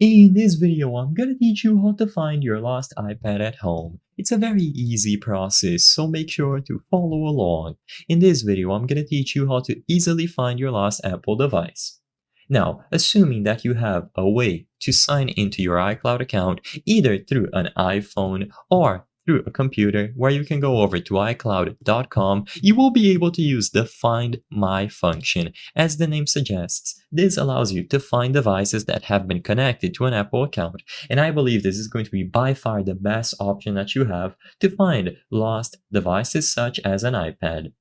In this video, I'm gonna teach you how to find your lost iPad at home. It's a very easy process, so make sure to follow along. In this video, I'm gonna teach you how to easily find your lost Apple device. Now, assuming that you have a way to sign into your iCloud account either through an iPhone or through a computer where you can go over to iCloud.com, you will be able to use the Find My function. As the name suggests, this allows you to find devices that have been connected to an Apple account, and I believe this is going to be by far the best option that you have to find lost devices such as an iPad.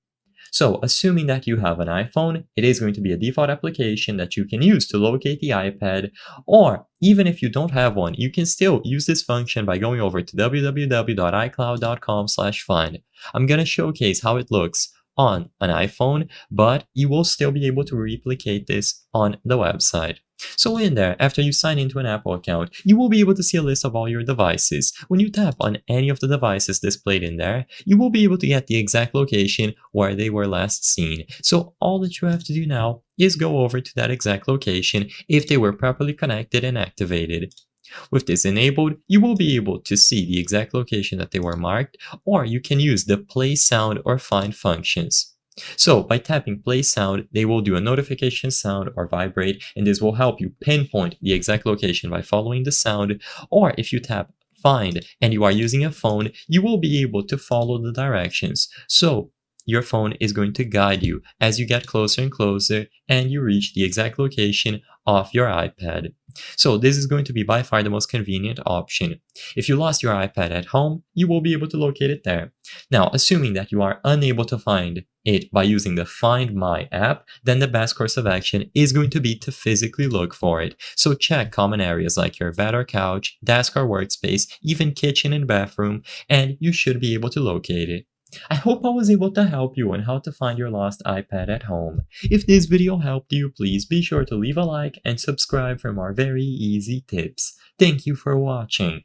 So, assuming that you have an iPhone, it is going to be a default application that you can use to locate the iPad, or even if you don't have one, you can still use this function by going over to www.icloud.com/find. I'm going to showcase how it looks on an iPhone, but you will still be able to replicate this on the website. So in there, after you sign into an Apple account, you will be able to see a list of all your devices. When you tap on any of the devices displayed in there, you will be able to get the exact location where they were last seen. So all that you have to do now is go over to that exact location if they were properly connected and activated. With this enabled, you will be able to see the exact location that they were marked, or you can use the play sound or find functions. So by tapping play sound, they will do a notification sound or vibrate, and this will help you pinpoint the exact location by following the sound. Or if you tap find and you are using a phone, you will be able to follow the directions. So your phone is going to guide you as you get closer and closer and you reach the exact location of your iPad. So this is going to be by far the most convenient option. If you lost your iPad at home, you will be able to locate it there. Now, assuming that you are unable to find it by using the Find My app, then the best course of action is going to be to physically look for it. So check common areas like your bed or couch, desk or workspace, even kitchen and bathroom, and you should be able to locate it. I hope I was able to help you on how to find your lost iPad at home. If this video helped you, please be sure to leave a like and subscribe for more very easy tips. Thank you for watching.